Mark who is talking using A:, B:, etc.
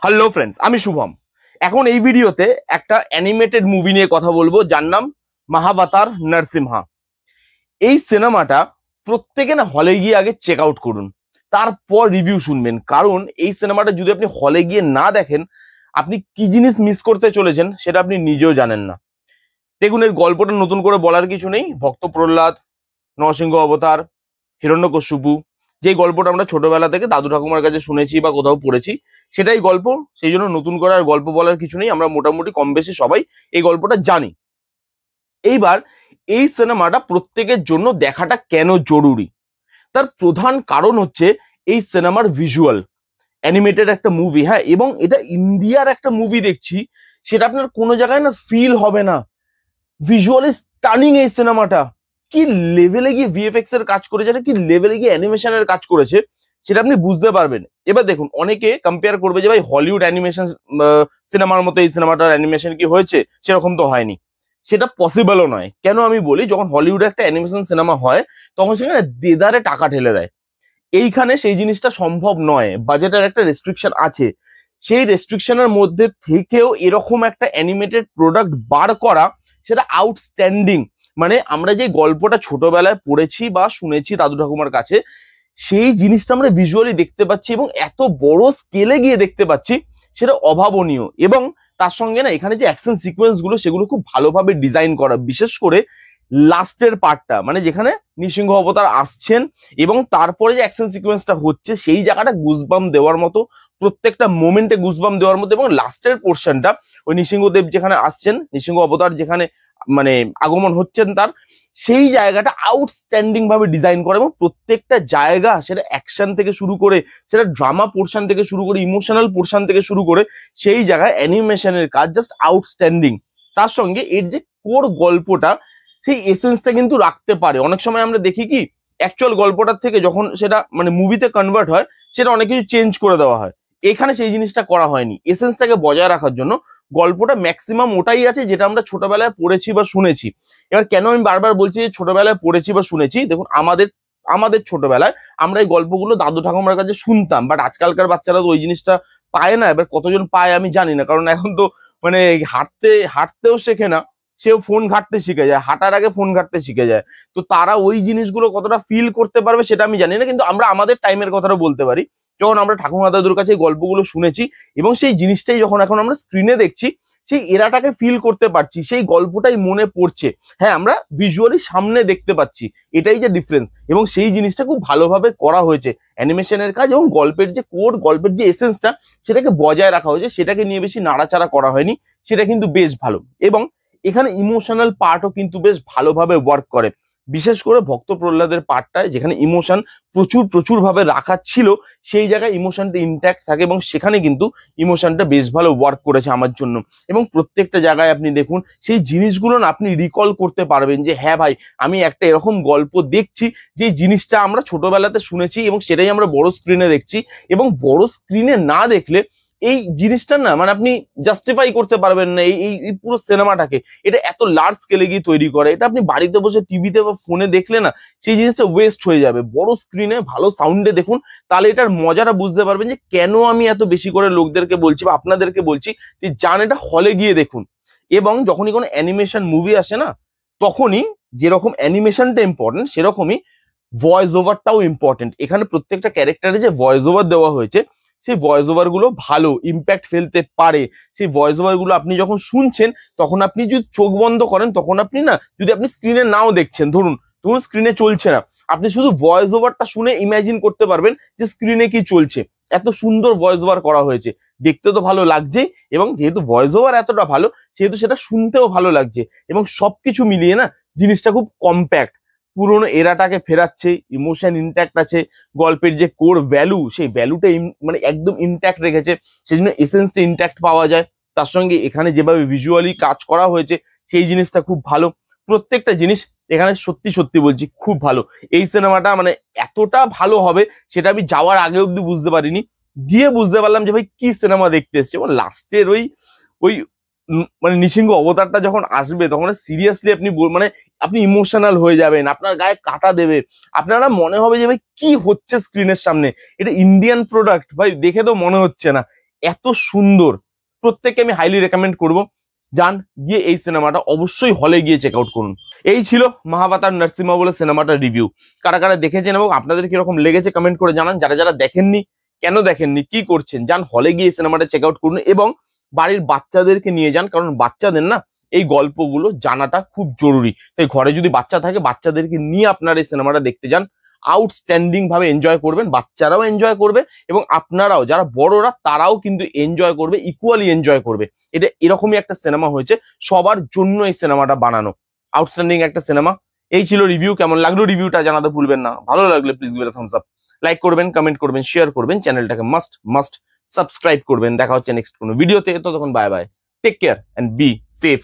A: Hello friends, আমি শুভম। এখন এই ভিডিওতে একটা অ্যানিমেটেড মুভি নিয়ে কথা বলবো, যার নাম মহাবতার নরসিমহা। এই সিনেমাটা প্রত্যেকে না হলে গিয়ে আগে চেক আউট করুন, তারপর রিভিউ শুনবেন। কারণ এই সিনেমাটা যদি আপনি হলে গিয়ে না দেখেন, আপনি কি জিনিস মিস করতে চলেছেন সেটা আপনি নিজেও জানেন না। দেখুন, এর গল্পটা নতুন করে বলার কিছু নেই। ভক্ত প্রহ্লাদ, নরসিংহ অবতার, হিরণ্যকশিপু, যে গল্পটা আমরা ছোটবেলা থেকে দাদু ঠাকুমার কাছে শুনেছি বা কোথাও পড়েছি, সেটাই গল্প। সেই জন্য নতুন করে আর গল্প বলার কিছু নেই, আমরা মোটামুটি কম বেশি সবাই এই গল্পটা জানি। এইবার এই সিনেমাটা প্রত্যেকের জন্য দেখাটা কেন জরুরি, তার প্রধান কারণ হচ্ছে এই সিনেমার ভিজুয়াল। অ্যানিমেটেড একটা মুভি, হ্যাঁ, এবং এটা ইন্ডিয়ার একটা মুভি দেখছি, সেটা আপনার কোনো জায়গায় না ফিল হবে না। ভিজুয়ালি স্টানিং এই সিনেমাটা। কি লেভেলে গিয়ে ভিএফএক্স এর কাজ করেছে, কি লেভেলে গিয়ে অ্যানিমেশনের কাজ করেছে, সেটা আপনি বুঝতে পারবেন। এবার দেখুন, অনেকে কম্পেয়ার করবে যে ভাই হলিউড অ্যানিমেশন সিনেমার মতো এই সিনেমাটার অ্যানিমেশন কি হয়েছে, সেরকম তো হয়নি। সেটা পসিবলও নয়। কেন আমি বলি, যখন হলিউডে একটা অ্যানিমেশন সিনেমা হয় তখন সেখানে দেদারে টাকা ঠেলে দেয়। এইখানে সেই জিনিসটা সম্ভব নয়, বাজেটের একটা রেস্ট্রিকশন আছে। সেই রেস্ট্রিকশনের মধ্যে থেকেও এরকম একটা অ্যানিমেটেড প্রোডাক্ট বার করা, সেটা আউটস্ট্যান্ডিং। মানে আমরা যে গল্পটা ছোটবেলায় পড়েছি বা শুনেছি দাদু ঠাকুমার কাছে, সেই জিনিসটা আমরা ভিজুয়ালি দেখতে পাচ্ছি এবং এত বড় স্কেলে গিয়ে দেখতে পাচ্ছি, সেটা অভাবনীয়। এবং তার সঙ্গে না এখানে যে অ্যাকশন সিকোয়েন্স গুলো, সেগুলো খুব ভালোভাবে ডিজাইন করা। বিশেষ করে লাস্টের পার্টটা, মানে যেখানে নৃসিংহ অবতার আসছেন এবং তারপরে যে অ্যাকশন সিকোয়েন্সটা হচ্ছে, সেই জায়গাটা গুজবাম দেওয়ার মতো, প্রত্যেকটা মোমেন্টে গুজবাম দেওয়ার মতো। এবং লাস্টের পোর্শনটা, ওই নৃসিংহদেব যেখানে আসছেন, নৃসিংহ অবতার যেখানে মানে আগমন হচ্ছেন তার, সেই জায়গাটা আউটস্ট্যান্ডিং ভাবে ডিজাইন করে। এবং প্রত্যেকটা জায়গা, সেটা অ্যাকশন থেকে শুরু করে, সেটা ড্রামা পোর্শন থেকে শুরু করে, ইমোশনাল পোর্শন থেকে শুরু করে, সেই জায়গায় অ্যানিমেশনের কাজ জাস্ট আউটস্ট্যান্ডিং। তার সঙ্গে এর যে কোর গল্পটা, সেই এসেন্সটা কিন্তু রাখতে পারে। অনেক সময় আমরা দেখি কি, অ্যাকচুয়াল গল্পটার থেকে যখন সেটা মানে মুভিতে কনভার্ট হয়, সেটা অনেক কিছু চেঞ্জ করে দেওয়া হয়। এখানে সেই জিনিসটা করা হয়নি। এসেন্সটাকে বজায় রাখার জন্য গল্পটা ম্যাক্সিমাম ওটাই আছে যেটা আমরা ছোটবেলায় পড়েছি বা শুনেছি। এবার কেন আমি বারবার বলছি যে ছোটবেলায় পড়েছি বা শুনেছি, দেখুন আমাদের আমাদের ছোটবেলায় আমরা এই গল্পগুলো দাদু ঠাকুমার কাছে শুনতাম, বাট আজকালকার বাচ্চারা তো ওই জিনিসটা পায় না। এবার কতজন পায় আমি জানি না, কারণ এখন তো মানে হাঁটতেও শেখে না, সেও ফোন ঘাঁটতে শিখে যায়, হাঁটার আগে ফোন ঘাঁটতে শিখে যায়। তো তারা ওই জিনিসগুলো কতটা ফিল করতে পারবে সেটা আমি জানি না, কিন্তু আমরা আমাদের টাইমের কথাটা বলতে পারি, যখন আমরা ঠাকুমা দাদুর কাছে এই গল্পগুলো শুনেছি এবং সেই জিনিসটাই যখন এখন আমরা স্ক্রিনে দেখছি, সেই এরাটাকে ফিল করতে পারছি, সেই গল্পটাই মনে পড়ছে। হ্যাঁ, আমরা ভিজুয়ালি সামনে দেখতে পাচ্ছি, এটাই যে ডিফারেন্স। এবং সেই জিনিসটা খুব ভালোভাবে করা হয়েছে, অ্যানিমেশনের কাজ এবং গল্পের যে কোর, গল্পের যে এসেন্সটা, সেটাকে বজায় রাখা হয়েছে, সেটাকে নিয়ে বেশি নাড়াচাড়া করা হয়নি। সেটা কিন্তু বেশ ভালো। এবং এখানে ইমোশনাল পার্টও কিন্তু বেশ ভালোভাবে ওয়ার্ক করে। বিশেষ করে ভক্ত প্রহ্লাদের পার্টটায়, যেখানে ইমোশন প্রচুর প্রচুর ভাবে রাখা ছিল, সেই জায়গায় ইমোশনটা ইনট্যাক্ট থাকে এবং সেখানে কিন্তু ইমোশনটা বেশ ভালো ওয়ার্ক করেছে আমার জন্য। এবং প্রত্যেকটা জায়গায় আপনি দেখুন, সেই জিনিসগুলো না আপনি রিকল করতে পারবেন যে হ্যাঁ ভাই, আমি একটা এরকম গল্প দেখছি, যে জিনিসটা আমরা ছোটবেলাতে শুনেছি এবং সেটাই আমরা বড় স্ক্রিনে দেখছি। এবং বড় স্ক্রিনে না দেখলে এই জিনিসটা না মানে আপনি জাস্টিফাই করতে পারবেন না এই এই এই পুরো সিনেমাটাকে। এটা এত লার্জ স্কেলে গিয়ে তৈরি করে, এটা আপনি বাড়িতে বসে টিভিতে বা ফোনে দেখলে না সেই জিনিসটা ওয়েস্ট হয়ে যাবে। বড় স্ক্রিনে ভালো সাউন্ডে দেখুন, তাহলে এটার মজাটা বুঝতে পারবেন যে কেন আমি এত বেশি করে লোকদেরকে বলছি বা আপনাদেরকে বলছি যে যান এটা হলে গিয়ে দেখুন। এবং যখনই কোনো অ্যানিমেশন মুভি আসে না, তখনই যেরকম অ্যানিমেশনটা ইম্পর্টেন্ট, সেরকমই ভয়েস ওভারটাও ইম্পর্টেন্ট। এখানে প্রত্যেকটা ক্যারেক্টারে যে ভয়েস ওভার দেওয়া হয়েছে, সেই ভয়েস ওভার গুলো ভালো ইম্প্যাক্ট ফেলতে পারে। সেই ভয়েস ওভার গুলো আপনি যখন শুনছেন, তখন আপনি যদি চোখ বন্ধ করেন, তখন আপনি না, যদি আপনি স্ক্রিনে নাও দেখছেন, ধরুন ধরুন স্ক্রিনে চলছে না, আপনি শুধু ভয়েস ওভারটা শুনে ইমাজিন করতে পারবেন যে স্ক্রিনে কি চলছে। এত সুন্দর ভয়েস ওভার করা হয়েছে, দেখতে তো ভালো লাগছে, এবং যেহেতু ভয়েস ওভার এতটা ভালো, সেহেতু সেটা শুনতেও ভালো লাগছে। এবং সবকিছু মিলিয়ে না জিনিসটা খুব কম্প্যাক্ট, পুরোনো এরাটাকে ফেরাচ্ছে, ইমোশন ইনট্যাক্ট আছে, গল্পের যে কোর ভ্যালু, সেই ভ্যালুটা মানে একদম ইনট্যাক্ট রেখেছে, সেই জন্য এসেন্সটা ইনট্যাক্ট পাওয়া যায়। তার সঙ্গে এখানে যেভাবে ভিজুয়ালি কাজ করা হয়েছে, সেই জিনিসটা খুব ভালো। প্রত্যেকটা জিনিস এখানে সত্যি সত্যি বলছি খুব ভালো। এই সিনেমাটা মানে এতটা ভালো হবে সেটা আমি যাওয়ার আগে অব্দি বুঝতে পারিনি, গিয়ে বুঝতে পারলাম যে ভাই কি সিনেমা দেখতে এসেছি। এবং লাস্টের ওই ওই মানে নৃসিংহ অবতারটা যখন আসবে, তখন সিরিয়াসলি আপনি মানে আপনি ইমোশনাল হয়ে যাবেন, আপনার গায়ে কাঁটা দেবে, আপনারা মনে হবে যে ভাই কি হচ্ছে স্ক্রিনের সামনে, এটা ইন্ডিয়ান প্রোডাক্ট ভাই, দেখে তো মনে হচ্ছে না। এত সুন্দর, প্রত্যেককে আমি হাইলি রেকমেন্ড করব, যান গিয়ে এই সিনেমাটা অবশ্যই হলে গিয়ে চেক আউট করুন। এই ছিল মহাবতার নরসিংহা বলে সিনেমাটার রিভিউ। কারা কারা দেখেছেন এবং আপনাদের কিরকম লেগেছে কমেন্ট করে জানান। যারা যারা দেখেননি, কেন দেখেননি, কি করছেন, যান হলে গিয়ে সিনেমাটা চেক আউট করুন এবং বাড়ির বাচ্চাদেরকে নিয়ে যান, কারণ বাচ্চাদের না এই গল্পগুলো জানাটা খুব জরুরি। তাই ঘরে যদি বাচ্চা থাকে, বাচ্চাদেরকে নিয়ে আপনারা এই সিনেমাটা দেখতে যান, আউটস্ট্যান্ডিং ভাবে এনজয় করবেন, বাচ্চারাও এনজয় করবে এবং আপনারাও যারা বড়রা তারাও কিন্তু এনজয় করবে, ইকুয়ালি এনজয় করবে। এটা এরকমই একটা সিনেমা হয়েছে, সবার জন্য এই সিনেমাটা বানানো, আউটস্ট্যান্ডিং একটা সিনেমা। এই ছিল রিভিউ। কেমন লাগলো রিভিউটা জানাতে ভুলবেন না। ভালো লাগলে please give it a Thums up, like করবেন, কমেন্ট করবেন, শেয়ার করবেন, চ্যানেলটাকে মাস্ট মাস্ট সাবস্ক্রাইব করবেন। দেখা হচ্ছে নেক্সট কোনো ভিডিওতে, ততক্ষণ bye bye, take care and be safe.